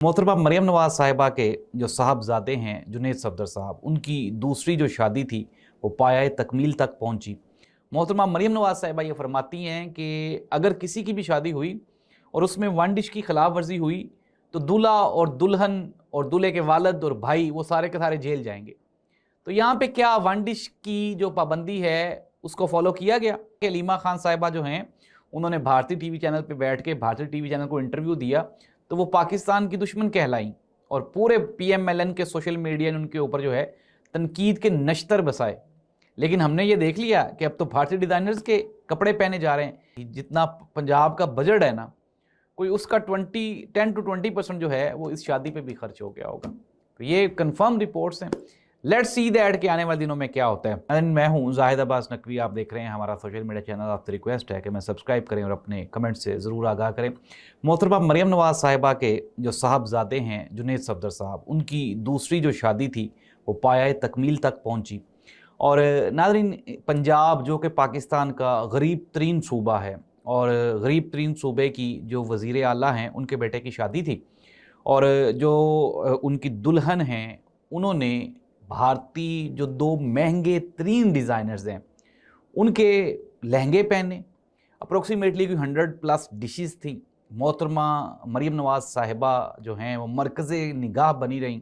मोहतरमा मरियम नवाज़ साहिबा के जो साहबजादे हैं जुनैद सफदर साहब, उनकी दूसरी जो शादी थी वो पाया तकमील तक पहुंची। मोहतरमा मरियम नवाज़ साहिबा ये फरमाती हैं कि अगर किसी की भी शादी हुई और उसमें वन डिश की खिलाफ वर्जी हुई तो दूल्हा और दुल्हन और दूल्हे के वालिद और भाई वो सारे के सारे जेल जाएंगे। तो यहाँ पे क्या वन डिश की जो पाबंदी है उसको फॉलो किया गया? हलीमा खान साहिबा जो हैं उन्होंने भारतीय टीवी चैनल पे बैठ के भारतीय टीवी चैनल को इंटरव्यू दिया तो वो पाकिस्तान की दुश्मन कहलाई और पूरे PMLN के सोशल मीडिया ने उनके ऊपर जो है तनकीद के नश्तर बसाए। लेकिन हमने ये देख लिया कि अब तो भारतीय डिज़ाइनर्स के कपड़े पहने जा रहे हैं। जितना पंजाब का बजट है ना, कोई उसका 10 to 20% जो है वो इस शादी पे भी खर्च हो गया होगा। तो ये कंफर्म रिपोर्ट्स हैं। लेट्स सी दैट कि आने वाले दिनों में क्या होता है। मैं हूँ जाहिद अब्बास नकवी, आप देख रहे हैं हमारा सोशल मीडिया चैनल। आपसे रिक्वेस्ट है कि मैं सब्सक्राइब करें और अपने कमेंट से ज़रूर आगाह करें। मोहतरमा मरियम नवाज़ साहिबा के जो साहबजादे हैं जुनैद सफदर साहब, उनकी दूसरी जो शादी थी वो पाया तकमील तक पहुँची। और नाज़रीन, पंजाब जो कि पाकिस्तान का गरीब तरीन सूबा है और गरीब तरीन सूबे की जो वज़ीर आला हैं उनके बेटे की शादी थी और जो उनकी दुल्हन हैं उन्होंने भारतीय जो 2 महंगे तरीन डिज़ाइनर्स हैं उनके लहंगे पहने। अप्रोक्सीमेटली कोई 100+ डिशेस थी। मोहतरमा मरियम नवाज़ साहिबा जो हैं वो मरकज़ निगाह बनी रहीं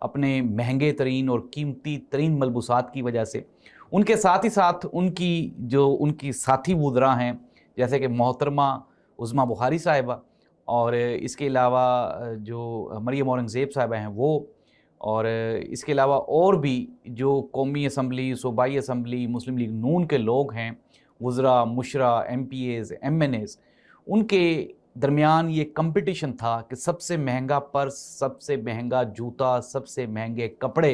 अपने महंगे तरीन और कीमती तरीन मलबूसात की वजह से। उनके साथ ही साथ उनकी साथी वुज़रा हैं जैसे कि मोहतरमा उज़्मा बुखारी साहिबा और इसके अलावा जो मरियम औरंगज़ेब साहिबा हैं वो, और इसके अलावा और भी जो कौमी असम्बली, सूबाई असम्बली, मुस्लिम लीग नून के लोग हैं, वुज़रा, मुशरा, MPAs, MNAs, उनके दरमियान ये कंपटीशन था कि सबसे महंगा पर्स, सबसे महंगा जूता, सबसे महंगे कपड़े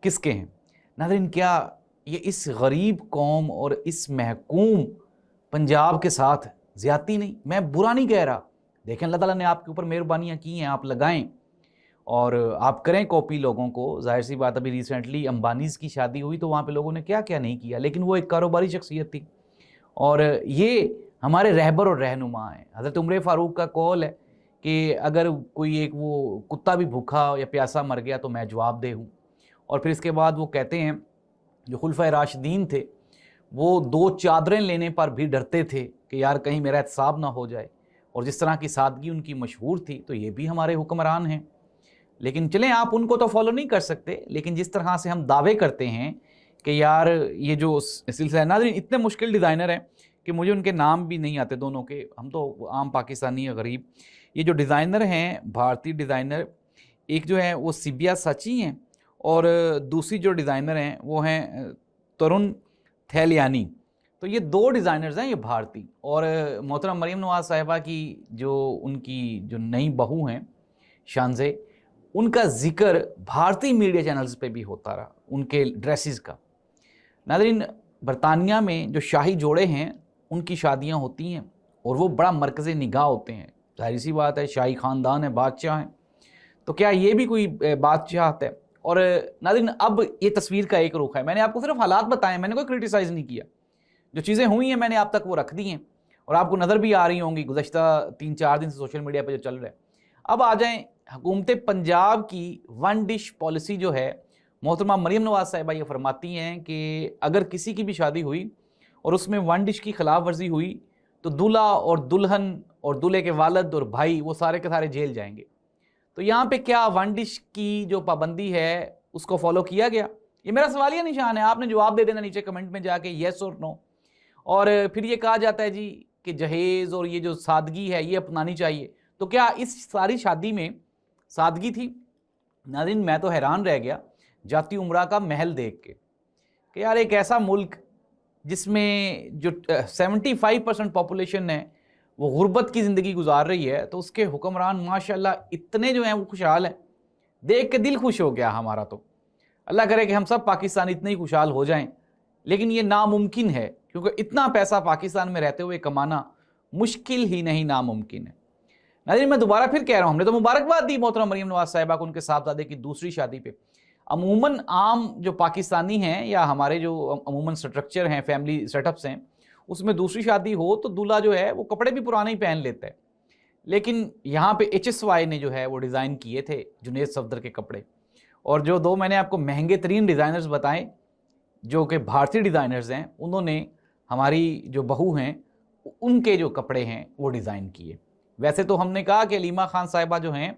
किसके हैं। नाज़रीन, क्या ये इस गरीब कौम और इस महकूम पंजाब के साथ ज़्यादती नहीं? मैं बुरा नहीं कह रहा। देखें, अल्लाह ताला ने आपके ऊपर मेहरबानियाँ की हैं, आप लगाएं और आप करें कॉपी लोगों को। ज़ाहिर सी बात, अभी रिसेंटली अंबानीज़ की शादी हुई तो वहाँ पे लोगों ने क्या क्या नहीं किया, लेकिन वो एक कारोबारी शख्सियत थी और ये हमारे रहबर और रहनुमा हैं। हज़रत उमर फ़ारूक का कौल है कि अगर कोई एक वो कुत्ता भी भूखा या प्यासा मर गया तो मैं जवाबदेह हूँ। और फिर इसके बाद वो कहते हैं जो खुलफ़ाए राशिदीन थे वो 2 चादरें लेने पर भी डरते थे कि यार कहीं मेरा एहतसाब ना हो जाए। और जिस तरह की सादगी उनकी मशहूर थी, तो ये भी हमारे हुक्मरान हैं। लेकिन चलें, आप उनको तो फॉलो नहीं कर सकते, लेकिन जिस तरह से हम दावे करते हैं कि यार ये जो सिलसिला है, नाज़रीन इतने मुश्किल डिज़ाइनर हैं कि मुझे उनके नाम भी नहीं आते दोनों के, हम तो आम पाकिस्तानी है गरीब। ये जो डिज़ाइनर हैं भारतीय डिज़ाइनर, एक जो है वो सिबिया साची हैं और दूसरी जो डिज़ाइनर हैं वो हैं तरुण थैलियानी। तो ये 2 डिज़ाइनर्स हैं ये भारतीय। और मोहतरम मरियम नवाज़ साहिबा की उनकी जो नई बहू हैं शानज़े, उनका ज़िक्र भारतीय मीडिया चैनल्स पे भी होता रहा, उनके ड्रेसेस का। नाज़रीन, बरतानिया में जो शाही जोड़े हैं उनकी शादियां होती हैं और वो बड़ा मरकज़ निगाह होते हैं। जाहिर सी बात है, शाही ख़ानदान है, बादशाह हैं, तो क्या ये भी कोई बादशाहत है? और नाज़रीन, अब ये तस्वीर का एक रुख है। मैंने आपको सिर्फ हालात बताए, मैंने कोई क्रिटिसाइज़ नहीं किया। जो चीज़ें हुई हैं मैंने आप तक वो रख दी हैं और आपको नज़र भी आ रही होंगी गुज़श्ता 3-4 दिन से सोशल मीडिया पर जो चल रहा है। अब आ जाएँ हुकूमत पंजाब की वन डिश पॉलिसी जो है। मोहतरमा मरियम नवाज़ साहिबा ये फरमाती हैं कि अगर किसी की भी शादी हुई और उसमें वन डिश की खिलाफ वर्जी हुई तो दूल्हा और दुल्हन और दूल्हे के वालिद और भाई वो सारे के सारे जेल जाएंगे। तो यहाँ पे क्या वन डिश की जो पाबंदी है उसको फॉलो किया गया? ये मेरा सवालिया निशान है, आपने जवाब दे देना नीचे कमेंट में जाके, येस और नो। और फिर ये कहा जाता है जी कि जहेज़ और ये जो सादगी है ये अपनानी चाहिए। तो क्या इस सारी शादी में सादगी थी? नाज़रीन, मैं तो हैरान रह गया जाती उम्रा का महल देख के कि यार एक ऐसा मुल्क जिसमें जो 75% पॉपुलेशन है वो गुर्बत की ज़िंदगी गुजार रही है, तो उसके हुक्मरान माशाल्लाह इतने जो हैं वो खुशहाल हैं। देख के दिल खुश हो गया हमारा। तो अल्लाह करे कि हम सब पाकिस्तान इतने ही खुशहाल हो जाएं, लेकिन ये नामुमकिन है क्योंकि इतना पैसा पाकिस्तान में रहते हुए कमाना मुश्किल ही नहीं, नामुमकिन है। नाज़रीन, मैं दोबारा फिर कह रहा हूँ, हमने तो मुबारकबाद दी मोहतरम मरियम नवाज़ साहिबा को उनके साहबजादे की दूसरी शादी पे। अमूमन आम जो पाकिस्तानी हैं या हमारे जो अमूमन स्ट्रक्चर हैं, फैमिली सेटअप्स हैं, उसमें दूसरी शादी हो तो दूल्हा जो है वो कपड़े भी पुराने ही पहन लेता है। لیکن یہاں پہ HSY نے جو ہے وہ ڈیزائن کیے تھے جنید صفدر کے کپڑے، اور جو دو میں نے آپ کو مہنگے ترین ڈیزائنرز بتائیں جو کہ بھارتی ڈیزائنرز ہیں، انہوں نے ہماری جو بہو ہیں ان کے جو کپڑے ہیں وہ ڈیزائن کیے۔ ویسے تو ہم نے کہا کہ علیمہ خان صاحبہ جو ہیں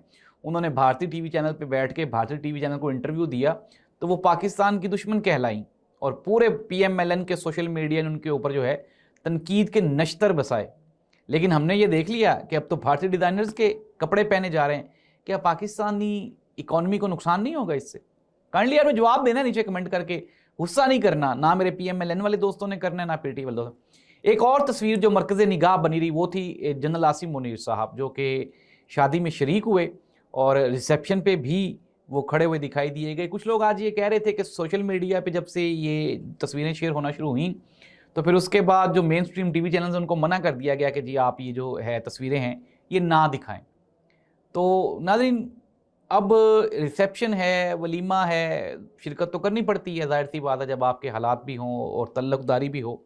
انہوں نے بھارتی ٹی وی چینل پہ بیٹھ کے بھارتی ٹی وی چینل کو انٹرویو دیا تو وہ پاکستان کی دشمن کہلائیں، اور پورے PMLN کے سوشل میڈیا نے ان کے اوپر جو ہے تنقید کے نشتر بسائے۔ لیکن ہم نے یہ دیکھ لیا کہ اب تو بھارتی ڈیزائنرز کے کپڑے پہنے جا رہے ہیں، کیا پاکستانی اکانومی کو نقصان نہیں ہوگا اس سے؟ کائنڈلی یار میں جواب دینا نیچے کمنٹ کر کے، غصہ نہیں کرنا، نہ میرے PMLN والے دوستوں نے کرنا ہے نہ PTI والے دوستوں۔ ایک اور تصویر جو مرکز نگاہ بنی رہی وہ تھی جنرل عاصم منیر صاحب، جو کہ شادی میں شریک ہوئے اور ریسیپشن پہ بھی وہ کھڑے ہوئے دکھائی دیے گئے۔ کچھ لوگ آج یہ کہہ رہے تھے کہ سوشل میڈیا پہ جب سے یہ تصویریں شیئر ہونا شروع ہوئیں تو پھر اس کے بعد جو مین سٹریم ٹی وی چینلز ان کو منع کر دیا گیا کہ جی آپ یہ جو ہے تصویریں ہیں یہ نہ دکھائیں۔ تو ناظرین اب ریسیپشن ہے، ولیمہ ہے، شرکت تو کرنی پڑتی ہے، ظاہر سی بات ہے جب آپ کے حالات بھی ہوں اور تعلق داری بھی ہو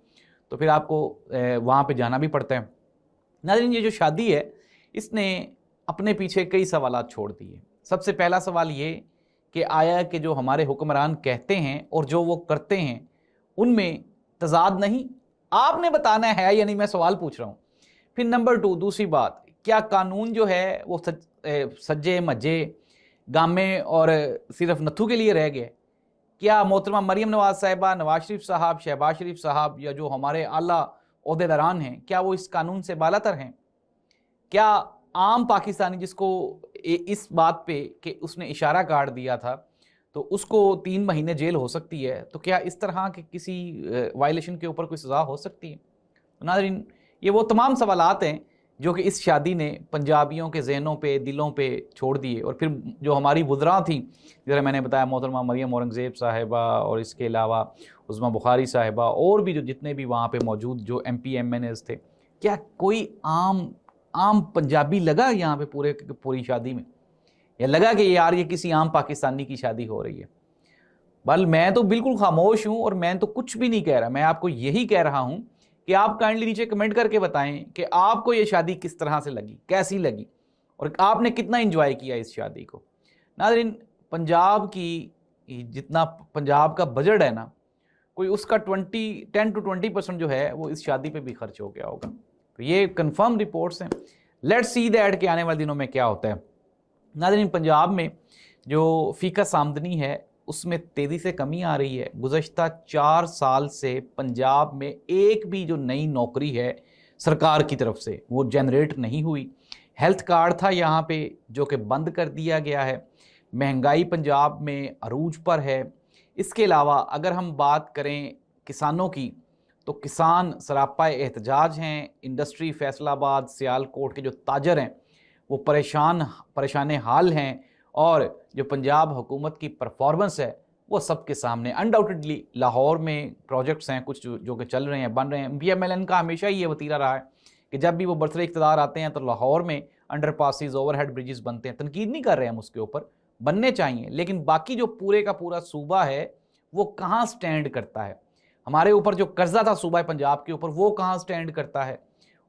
تو پھر آپ کو وہاں پہ جانا بھی پڑتا ہے۔ ناظرین یہ جو شادی ہے اس نے اپنے پیچھے کئی سوالات چھوڑ دیے۔ سب سے پہلا سوال یہ کہ آیا کہ جو ہمارے حکمران کہتے ہیں اور جو وہ کرتے ہیں ان میں تضاد نہیں؟ آپ نے بتانا ہے یا نہیں، میں سوال پوچھ رہا ہوں۔ پھر نمبر 2 دوسری بات، کیا قانون جو ہے وہ سجے مجے گامے اور صرف نتھو کے لیے رہ گئے؟ کیا محترمہ مریم نواز صاحبہ، نواز شریف صاحب، شہباز شریف صاحب یا جو ہمارے اعلیٰ عہدیداران ہیں کیا وہ اس قانون سے بالا تر ہیں؟ کیا عام پاکستانی جس کو اس بات پہ کہ اس نے اشارہ کاٹ دیا تھا تو اس کو 3 مہینے جیل ہو سکتی ہے، تو کیا اس طرح کے کسی وائلیشن کے اوپر کوئی سزا ہو سکتی ہے؟ ناظرین یہ وہ تمام سوالات ہیں جو کہ اس شادی نے پنجابیوں کے ذہنوں پہ دلوں پہ چھوڑ دیے، اور پھر جو ہماری وزراء تھیں جیسے میں نے بتایا محترمہ مریم اورنگزیب صاحبہ اور اس کے علاوہ عظمیٰ بخاری صاحبہ اور بھی جو جتنے بھی وہاں پہ موجود جو MP MNAs تھے، کیا کوئی عام پنجابی لگا یہاں پہ پوری شادی میں، یا لگا کہ یار یہ کسی عام پاکستانی کی شادی ہو رہی ہے؟ بل میں تو بالکل خاموش ہوں اور میں تو کچھ بھی نہیں کہہ رہا، میں آپ کو یہی کہہ رہا ہوں کہ آپ کائنڈلی نیچے کمنٹ کر کے بتائیں کہ آپ کو یہ شادی کس طرح سے لگی، کیسی لگی، اور آپ نے کتنا انجوائے کیا اس شادی کو۔ ناظرین پنجاب کی جتنا پنجاب کا بجٹ ہے نا، کوئی اس کا 10 to 20% جو ہے وہ اس شادی پہ بھی خرچ ہو گیا ہوگا۔ تو یہ کنفرم رپورٹس ہیں، لیٹ سی دیٹ کہ آنے والے دنوں میں کیا ہوتا ہے۔ ناظرین پنجاب میں جو فی کس آمدنی ہے اس میں تیزی سے کمی آ رہی ہے۔ گزشتہ 4 سال سے پنجاب میں ایک بھی جو نئی نوکری ہے سرکار کی طرف سے وہ جنریٹ نہیں ہوئی۔ ہیلتھ کارڈ تھا یہاں پہ جو کہ بند کر دیا گیا ہے۔ مہنگائی پنجاب میں عروج پر ہے۔ اس کے علاوہ اگر ہم بات کریں کسانوں کی تو کسان سراپا احتجاج ہیں۔ انڈسٹری فیصل آباد سیالکوٹ کے جو تاجر ہیں وہ پریشان حال ہیں، اور جو پنجاب حکومت کی پرفارمنس ہے وہ سب کے سامنے۔ انڈاؤٹڈلی لاہور میں پروجیکٹس ہیں کچھ جو کہ چل رہے ہیں، بن رہے ہیں۔ PMLN کا ہمیشہ ہی یہ وتیرہ رہا ہے کہ جب بھی وہ برسر اقتدار آتے ہیں تو لاہور میں underpasses, overhead bridges بنتے ہیں۔ تنقید نہیں کر رہے ہم اس کے اوپر، بننے چاہیے، لیکن باقی جو پورے کا پورا صوبہ ہے وہ کہاں سٹینڈ کرتا ہے؟ ہمارے اوپر جو قرضہ تھا صوبہ پنجاب کے اوپر وہ کہاں سٹینڈ کرتا ہے؟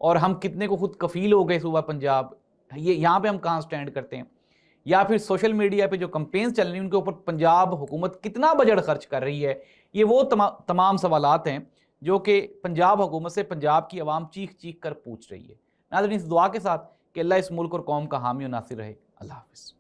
اور ہم کتنے کو خود کفیل ہو گئے صوبہ پنجاب، یہ یہاں پہ ہم کہاں سٹینڈ کرتے ہیں؟ یا پھر سوشل میڈیا پہ جو کمپینز چل رہی ہیں ان کے اوپر پنجاب حکومت کتنا بجٹ خرچ کر رہی ہے؟ یہ وہ تمام سوالات ہیں جو کہ پنجاب حکومت سے پنجاب کی عوام چیخ چیخ کر پوچھ رہی ہے۔ ناظرین اس دعا کے ساتھ کہ اللہ اس ملک اور قوم کا حامی و ناصر رہے۔ اللہ حافظ۔